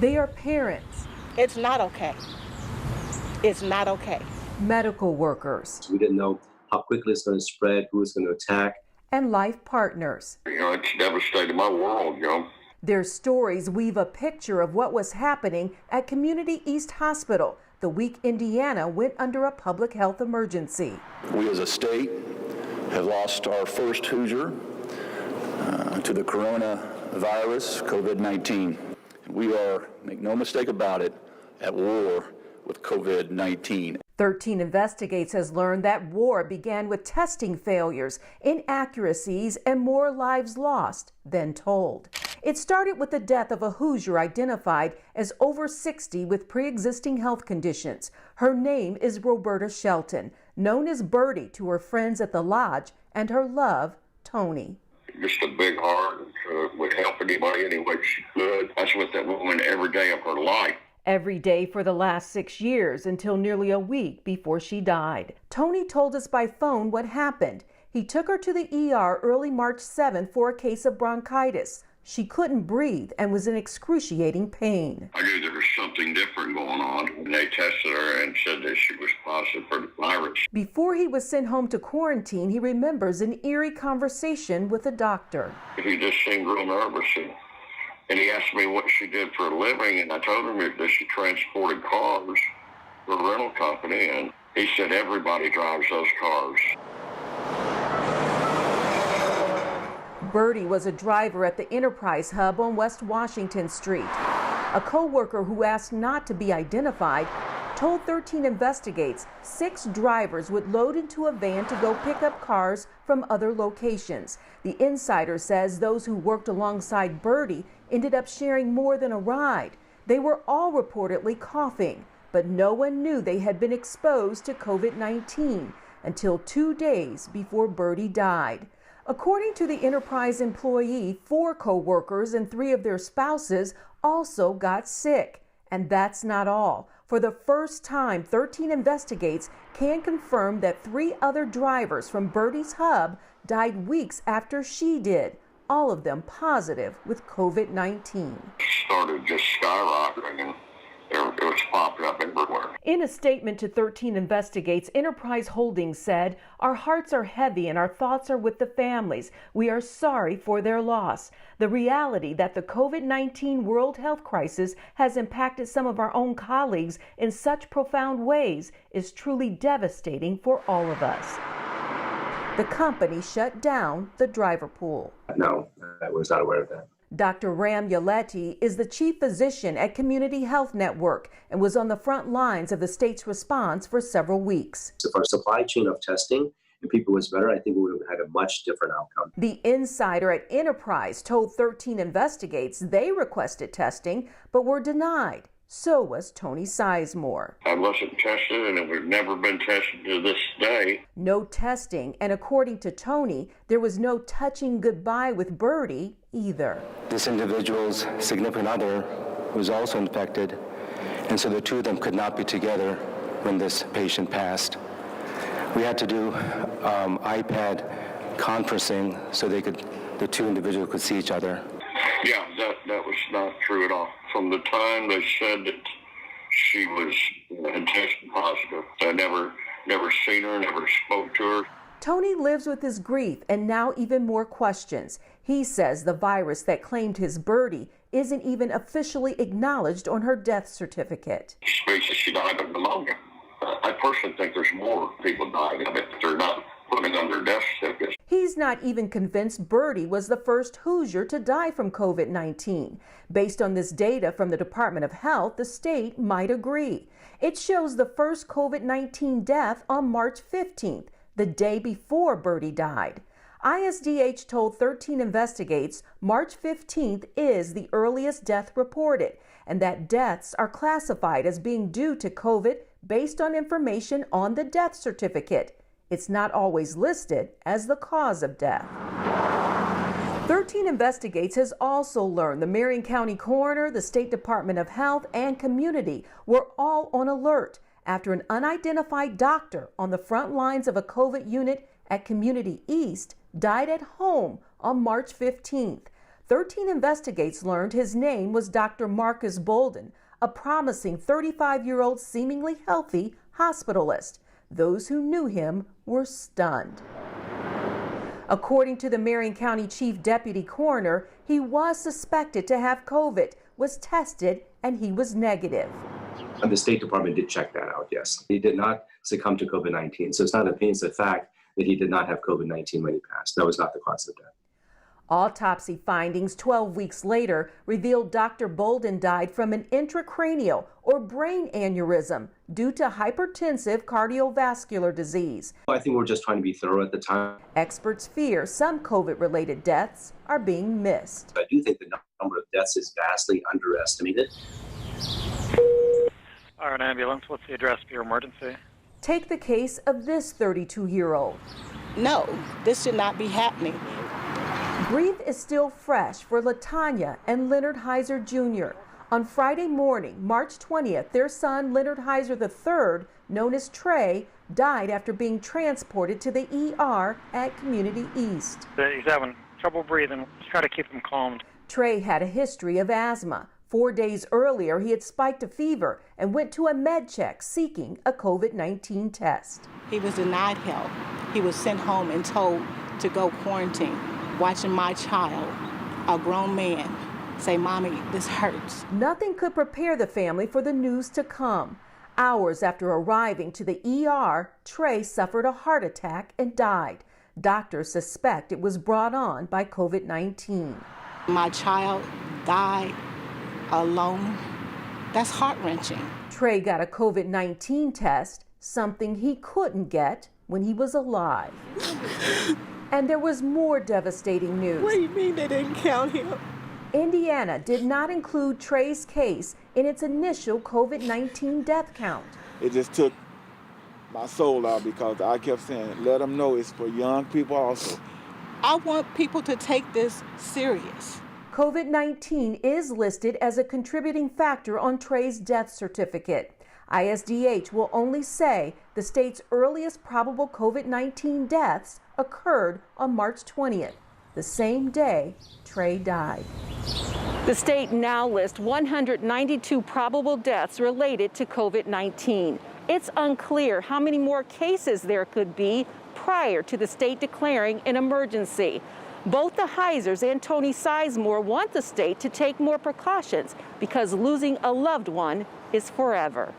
They are parents. It's not okay. It's not okay. Medical workers. We didn't know how quickly it's going to spread, who it's going to attack. And life partners. It's devastated my world, Their stories weave a picture of what was happening at Community East Hospital the week Indiana went under a public health emergency. We as a state have lost our first Hoosier to the coronavirus, COVID-19. We are, make no mistake about it, at war with COVID-19. 13 Investigates has learned that war began with testing failures, inaccuracies, and more lives lost than told. It started with the death of a Hoosier identified as over 60 with pre-existing health conditions. Her name is Roberta Shelton, known as Birdie to her friends at the lodge and her love, Tony. Just a big heart, would help anybody any way she could. That's with that woman every day of her life. Every day for the last 6 years until nearly a week before she died. Tony told us by phone what happened. He took her to the ER early March 7th for a case of bronchitis. She couldn't breathe and was in excruciating pain. I knew there was something different going on, and they tested her and said that she was positive for the virus. Before he was sent home to quarantine, he remembers an eerie conversation with a doctor. He just seemed real nervous, and he asked me what she did for a living, and I told him that she transported cars for a rental company, and he said everybody drives those cars. Birdie was a driver at the Enterprise Hub on West Washington Street. A co-worker who asked not to be identified told 13 Investigates 6 drivers would load into a van to go pick up cars from other locations. The insider says those who worked alongside Birdie ended up sharing more than a ride. They were all reportedly coughing, but no one knew they had been exposed to COVID-19 until 2 days before Birdie died. According to the Enterprise employee, 4 co-workers and 3 of their spouses also got sick. And that's not all. For the first time, 13 Investigates can confirm that 3 other drivers from Birdie's hub died weeks after she did, all of them positive with COVID-19. Started just skyrocketing. It was popping up everywhere. In a statement to 13 Investigates, Enterprise Holdings said, "Our hearts are heavy and our thoughts are with the families. We are sorry for their loss. The reality that the COVID-19 world health crisis has impacted some of our own colleagues in such profound ways is truly devastating for all of us." The company shut down the driver pool. No, I was not aware of that. Dr. Ram Yaleti is the chief physician at Community Health Network and was on the front lines of the state's response for several weeks. If our supply chain of testing and people was better, I think we would have had a much different outcome. The insider at Enterprise told 13 Investigates they requested testing but were denied. So was Tony Sizemore. I wasn't tested, and it would never been tested to this day. No testing, and according to Tony, there was no touching goodbye with Birdie either. This individual's significant other was also infected, and so the two of them could not be together when this patient passed. We had to do iPad conferencing so the 2 individuals could see each other. Yeah, that was not true at all. From the time they said that she was tested positive, I never seen her, never spoke to her. Tony lives with his grief and now even more questions. He says the virus that claimed his Birdie isn't even officially acknowledged on her death certificate. She speaks that she died of pneumonia. I personally think there's more people dying of it that they're not putting on their death certificates. He's not even convinced Birdie was the first Hoosier to die from COVID-19. Based on this data from the Department of Health, the state might agree. It shows the first COVID-19 death on March 15th, the day before Birdie died. ISDH told 13 Investigates March 15th is the earliest death reported, and that deaths are classified as being due to COVID based on information on the death certificate. It's not always listed as the cause of death. 13 Investigates has also learned the Marion County Coroner, the State Department of Health, and Community were all on alert after an unidentified doctor on the front lines of a COVID unit at Community East died at home on March 15th. 13 investigators learned his name was Dr. Marcus Bolden, a promising 35-year-old seemingly healthy hospitalist. Those who knew him were stunned. According to the Marion County Chief Deputy Coroner, he was suspected to have COVID, was tested, and he was negative. The State Department did check that out, yes. He did not succumb to COVID-19, so it's not an opinion, it's a fact that he did not have COVID-19 when he passed. That was not the cause of death. Autopsy findings 12 weeks later revealed Dr. Bolden died from an intracranial or brain aneurysm due to hypertensive cardiovascular disease. I think we're just trying to be thorough at the time. Experts fear some COVID-related deaths are being missed. I do think the number of deaths is vastly underestimated. All right, ambulance, what's the address for your emergency? Take the case of this 32-year-old. No, this should not be happening. Grief is still fresh for Latanya and Leonard Heiser Jr. On Friday morning, March 20th, their son, Leonard Heiser III, known as Trey, died after being transported to the ER at Community East. He's having trouble breathing. Let's try to keep him calmed. Trey had a history of asthma. 4 days earlier, he had spiked a fever and went to a med check seeking a COVID-19 test. He was denied help. He was sent home and told to go quarantine, watching my child, a grown man, say, "Mommy, this hurts." Nothing could prepare the family for the news to come. Hours after arriving to the ER, Trey suffered a heart attack and died. Doctors suspect it was brought on by COVID-19. My child died alone. That's heart-wrenching. Trey got a COVID-19 test, something he couldn't get when he was alive. And there was more devastating news. What do you mean they didn't count him? Indiana did not include Trey's case in its initial COVID-19 death count. It just took my soul out because I kept saying, let them know it's for young people also. I want people to take this serious. COVID-19 is listed as a contributing factor on Trey's death certificate. ISDH will only say the state's earliest probable COVID-19 deaths occurred on March 20th, the same day Trey died. The state now lists 192 probable deaths related to COVID-19. It's unclear how many more cases there could be prior to the state declaring an emergency. Both the Heisers and Tony Sizemore want the state to take more precautions because losing a loved one is forever.